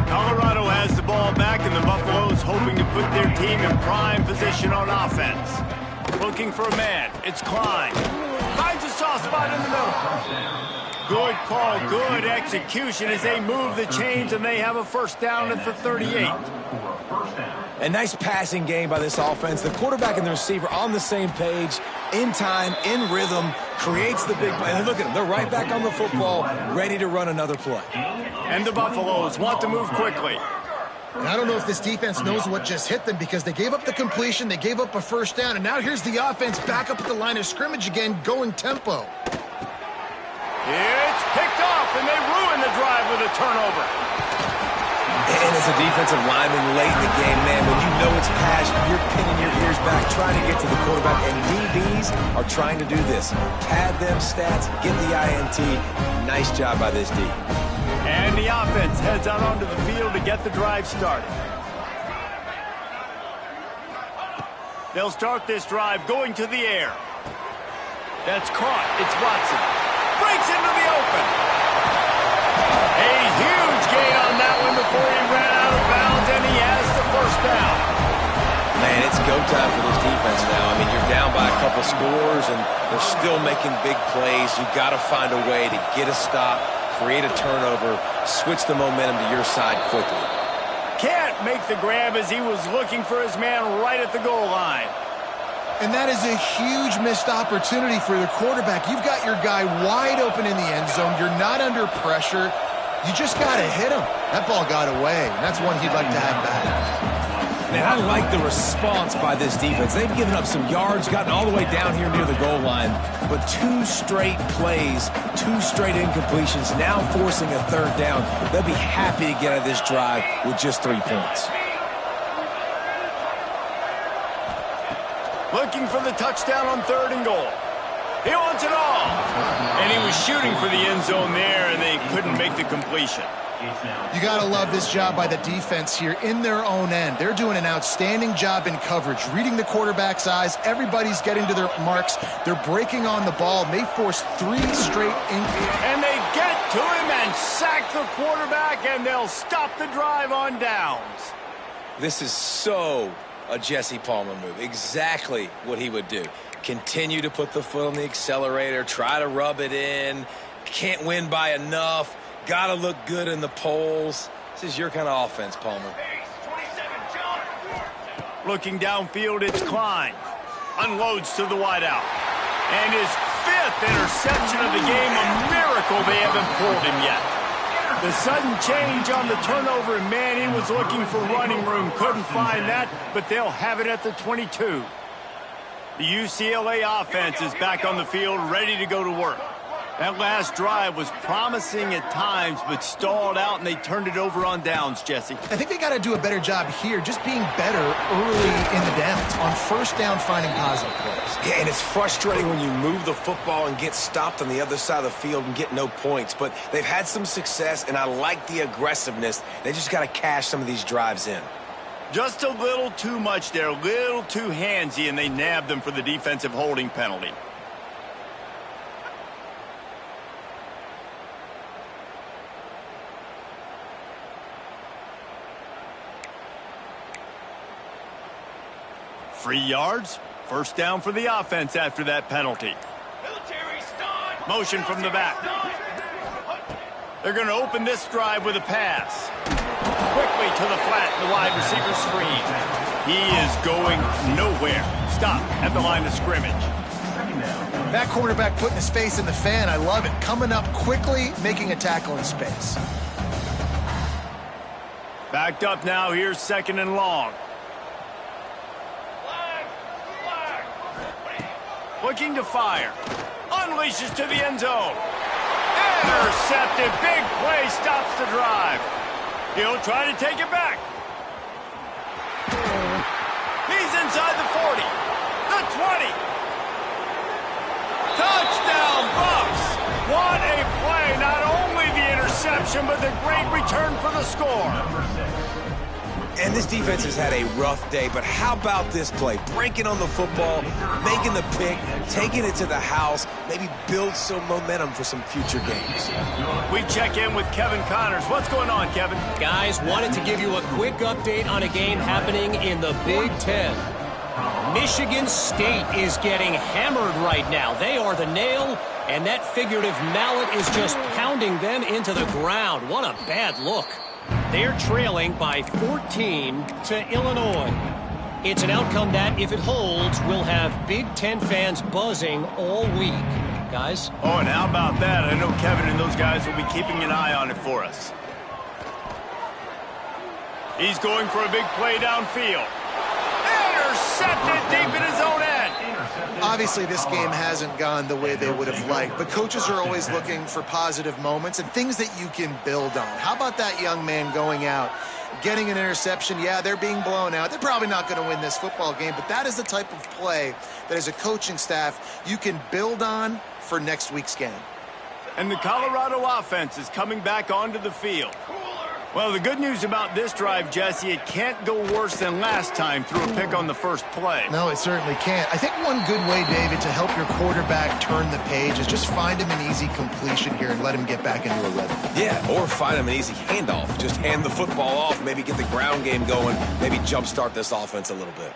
Colorado has the ball back, and the Buffaloes hoping to put their team in prime position on offense. Looking for a man. It's Klein. Finds a soft spot in the middle. Good call, good execution as they move the chains, and they have a first down at the 38. A nice passing game by this offense. The quarterback and the receiver on the same page, in time, in rhythm, creates the big play. And look at them. They're right back on the football, ready to run another play. And the Buffaloes want to move quickly. And I don't know if this defense knows what just hit them because they gave up the completion, they gave up a first down, and now here's the offense back up at the line of scrimmage again, going tempo. It's picked off, and they ruin the drive with a turnover. And as a defensive lineman late in the game, man, when you know it's pass, you're pinning your ears back, trying to get to the quarterback, and DBs are trying to do this. Pad them stats, get the INT. Nice job by this D. And the offense heads out onto the field to get the drive started. They'll start this drive going to the air. That's caught. It's Watson. breaks into the open. A huge gain on that one before he ran out of bounds, and he has the first down. Man, it's go time for this defense now. I mean, you're down by a couple scores, and they're still making big plays. You've got to find a way to get a stop, create a turnover, switch the momentum to your side quickly. Can't make the grab as he was looking for his man right at the goal line. And that is a huge missed opportunity for the quarterback. You've got your guy wide open in the end zone. You're not under pressure. You just got to hit him. That ball got away, and that's one he'd like to have back. Man, I like the response by this defense. They've given up some yards, gotten all the way down here near the goal line, but 2 straight plays, 2 straight incompletions, now forcing a third down. They'll be happy to get out of this drive with just 3 points. Looking for the touchdown on 3rd and goal. He wants it all. And he was shooting for the end zone there, and they couldn't make the completion. You got to love this job by the defense here in their own end. They're doing an outstanding job in coverage, reading the quarterback's eyes. Everybody's getting to their marks. They're breaking on the ball, and they force 3 straight incompletions. And they get to him and sack the quarterback, and they'll stop the drive on downs. This is so a Jesse Palmer move. Exactly what he would do. Continue to put the foot on the accelerator, try to rub it in. Can't win by enough. Got to look good in the polls. This is your kind of offense, Palmer. Looking downfield, it's Klein. Unloads to the wideout. And his 5th interception of the game, a miracle they haven't pulled him yet. The sudden change on the turnover, and man, he was looking for running room. Couldn't find that, but they'll have it at the 22. The UCLA offense is back on the field, ready to go to work. That last drive was promising at times, but stalled out, and they turned it over on downs, Jesse. I think they got to do a better job here, just being better early in the downs, on 1st down, finding positive plays. Yeah, and it's frustrating when you move the football and get stopped on the other side of the field and get no points. But they've had some success, and I like the aggressiveness. They just got to cash some of these drives in. Just a little too much there, a little too handsy, and they nabbed them for the defensive holding penalty. Free yards, 1st down for the offense after that penalty. Motion from the back. They're going to open this drive with a pass. Quickly to the flat, the wide receiver screen. He is going nowhere. Stop at the line of scrimmage. That quarterback putting his face in the fan, I love it. Coming up quickly, making a tackle in space. Backed up now, here's 2nd and long. Looking to fire. Unleashes to the end zone. Intercepted. Big play stops the drive. He'll try to take it back. He's inside the 40. The 20. Touchdown, Bucks. What a play. Not only the interception, but the great return for the score. And this defense has had a rough day, but how about this play? Breaking on the football, making the pick, taking it to the house, maybe build some momentum for some future games. We check in with Kevin Connors. What's going on, Kevin? Guys, wanted to give you a quick update on a game happening in the Big Ten. Michigan State is getting hammered right now. They are the nail, and that figurative mallet is just pounding them into the ground. What a bad look. They're trailing by 14 to Illinois. It's an outcome that, if it holds, will have Big Ten fans buzzing all week. Guys? Oh, and how about that? I know Kevin and those guys will be keeping an eye on it for us. He's going for a big play downfield. Intercepted deep in his own end. Obviously, this game hasn't gone the way they would have liked, but coaches are always looking for positive moments and things that you can build on. How about that young man going out, getting an interception? Yeah, they're being blown out. They're probably not going to win this football game, but that is the type of play that as a coaching staff you can build on for next week's game. And the Colorado offense is coming back onto the field. Well, the good news about this drive, Jesse, it can't go worse than last time through a pick on the first play. No, it certainly can't. I think one good way, David, to help your quarterback turn the page is just find him an easy completion here and let him get back into a rhythm. Yeah, or find him an easy handoff. Just hand the football off, maybe get the ground game going, maybe jumpstart this offense a little bit.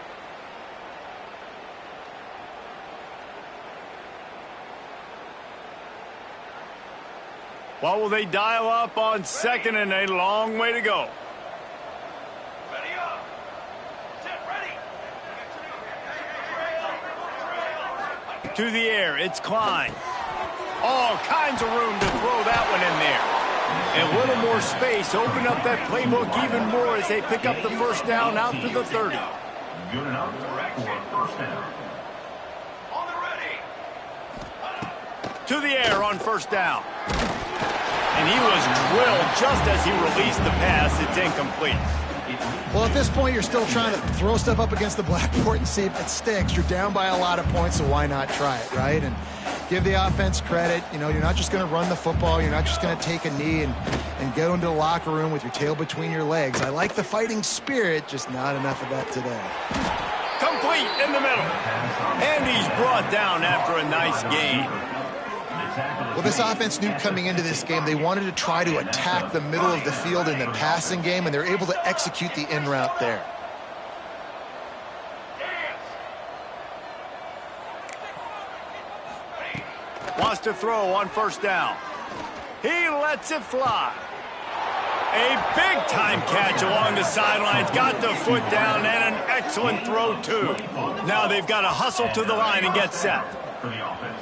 What will they dial up on second and a long way to go? Ready up. Set ready. To the air, it's Klein. All kinds of room to throw that one in there. A little more space, open up that playbook even more as they pick up the first down out to the 30. Good enough for first down. On the ready. To the air on first down. And he was drilled just as he released the pass. It's incomplete. Well, at this point, you're still trying to throw stuff up against the blackboard and see if it sticks. You're down by a lot of points, so why not try it, right? And give the offense credit. You know, you're not just going to run the football. You're not just going to take a knee and go into the locker room with your tail between your legs. I like the fighting spirit, just not enough of that today. Complete in the middle. And he's brought down after a nice gain. Well, this offense knew coming into this game they wanted to try to attack the middle of the field in the passing game, and they're able to execute the in route there. Wants to throw on first down. He lets it fly. A big-time catch along the sidelines. Got the foot down and an excellent throw, too. Now they've got to hustle to the line and get set. For the offense.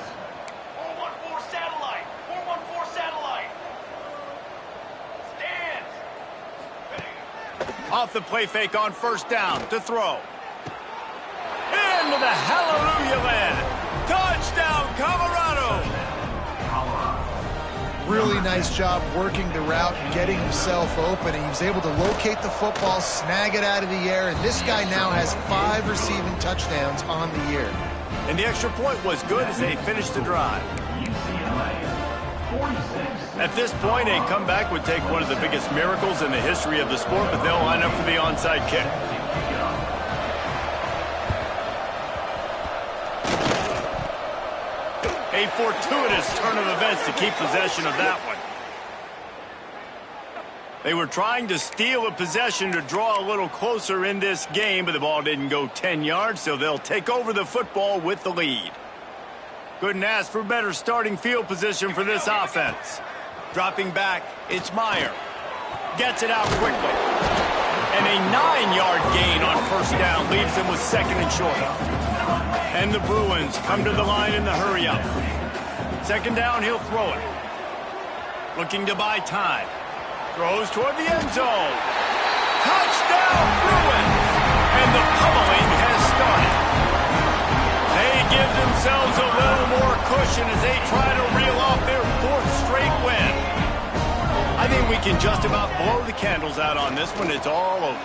Off the play fake on first down to throw. Into the hallelujah land. Touchdown, Colorado. Really nice job working the route and getting himself open. And he was able to locate the football, snag it out of the air, and this guy now has 5 receiving touchdowns on the year. And the extra point was good as they finished the drive. At this point, a comeback would take one of the biggest miracles in the history of the sport, but they'll line up for the onside kick. A fortuitous turn of events to keep possession of that one. They were trying to steal a possession to draw a little closer in this game, but the ball didn't go 10 yards, so they'll take over the football with the lead. Couldn't ask for better starting field position for this offense. Dropping back, it's Meyer. Gets it out quickly. And a 9-yard gain on first down leaves them with second and short. And the Bruins come to the line in the hurry-up. Second down, he'll throw it. Looking to buy time. Throws toward the end zone. Touchdown, Bruins! And the pummeling has started. They give themselves a little more cushion as they try to reel off their 4th straight win. I think we can just about blow the candles out on this one. It's all over.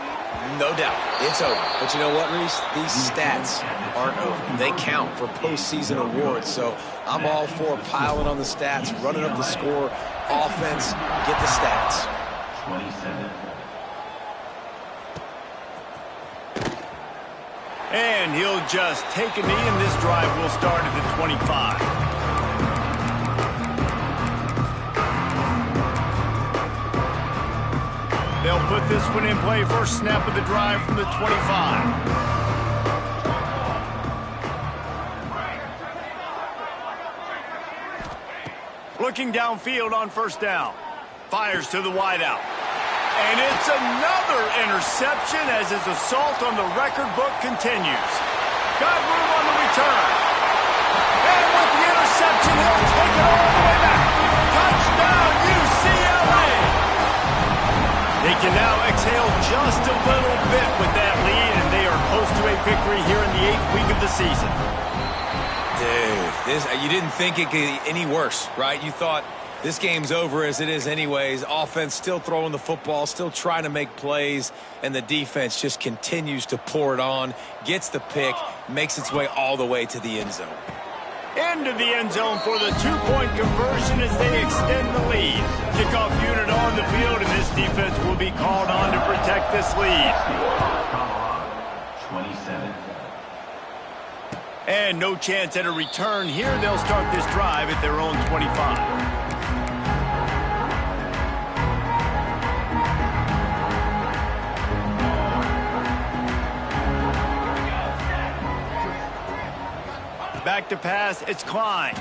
No doubt. It's over. But you know what, Reese? These stats aren't over. They count for postseason awards. So I'm all for piling on the stats, running up the score, offense, get the stats. 27. And he'll just take a knee, and this drive will start at the 25. They'll put this one in play first snap of the drive from the 25. Looking downfield on first down. Fires to the wideout. And it's another interception as his assault on the record book continues. Got room on the return. And with the interception, he'll take it all the way back. Touchdown, UCLA! They can now exhale just a little bit with that lead, and they are close to a victory here in the 8th week of the season. Dude, you didn't think it could get any worse, right? You thought this game's over as it is anyways. Offense still throwing the football, still trying to make plays, and the defense just continues to pour it on, gets the pick, makes its way all the way to the end zone. Into the end zone for the two-point conversion as they extend the lead. Kickoff unit on the field, and this defense will be called on to protect this lead. 27. And no chance at a return here. They'll start this drive at their own 25. Back to pass, it's Klein.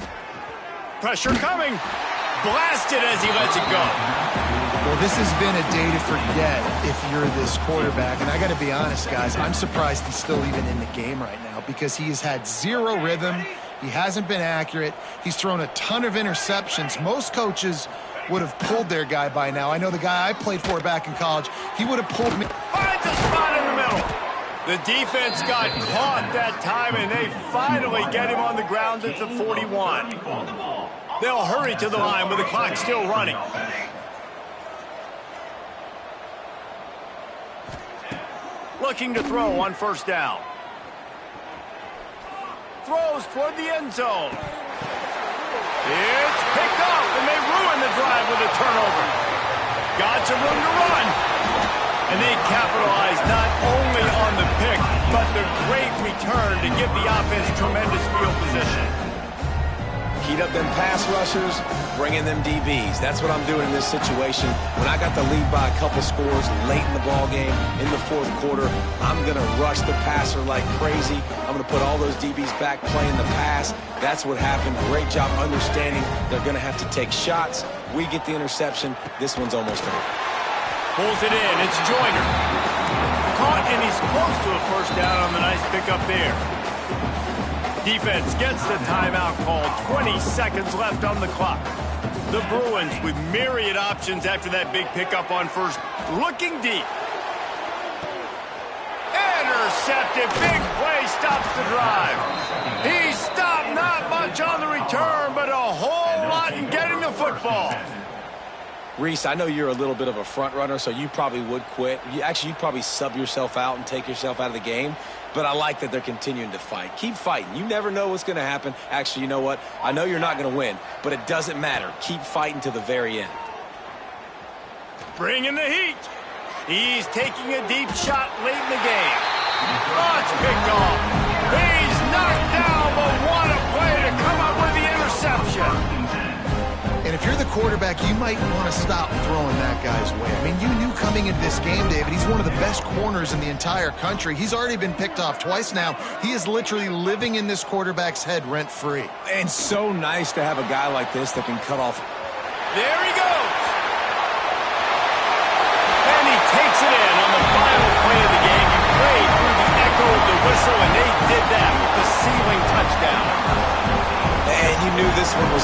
Pressure coming. Blasted as he lets it go. Well, this has been a day to forget if you're this quarterback. And I got to be honest, guys, I'm surprised he's still even in the game right now because he has had zero rhythm. He hasn't been accurate. He's thrown a ton of interceptions. Most coaches would have pulled their guy by now. I know the guy I played for back in college, he would have pulled me. Finds a spot in the middle. The defense got caught that time, and they finally get him on the ground at the 41. They'll hurry to the line with the clock still running. Looking to throw on first down. Throws toward the end zone. It's picked off, and they ruin the drive with a turnover. Got some room to run. And they capitalize not only on the pick, but the great return to give the offense tremendous field position. Heat up them pass rushers, bring in them DBs. That's what I'm doing in this situation. When I got the lead by a couple scores late in the ball game, in the fourth quarter, I'm going to rush the passer like crazy. I'm going to put all those DBs back playing the pass. That's what happened. Great job understanding they're going to have to take shots. We get the interception. This one's almost over. Pulls it in. It's Joyner. Caught, and he's close to a first down on the nice pickup there. Defense gets the timeout called. 20 seconds left on the clock. The Bruins with myriad options after that big pickup on first. Looking deep. Intercepted. Big play stops the drive. He stopped not much on the return, but a whole lot in getting the football. Reese, I know you're a little bit of a front runner, so you probably would quit. You'd probably sub yourself out and take yourself out of the game. But I like that they're continuing to fight. Keep fighting. You never know what's going to happen. Actually, you know what? I know you're not going to win, but it doesn't matter. Keep fighting to the very end. Bringing the heat. He's taking a deep shot late in the game. Oh, it's picked off. He's knocked down, but what a play to come up with the interception. And if you're the quarterback, you might want to stop throwing that guy's way. I mean, you knew coming into this game, David, he's one of the best corners in the entire country. He's already been picked off twice now. He is literally living in this quarterback's head rent-free. And so nice to have a guy like this that can cut off. There he goes. And he takes it in on the final play of the game. He played through the echo of the whistle, and they did that with the ceiling touchdown. And you knew this one was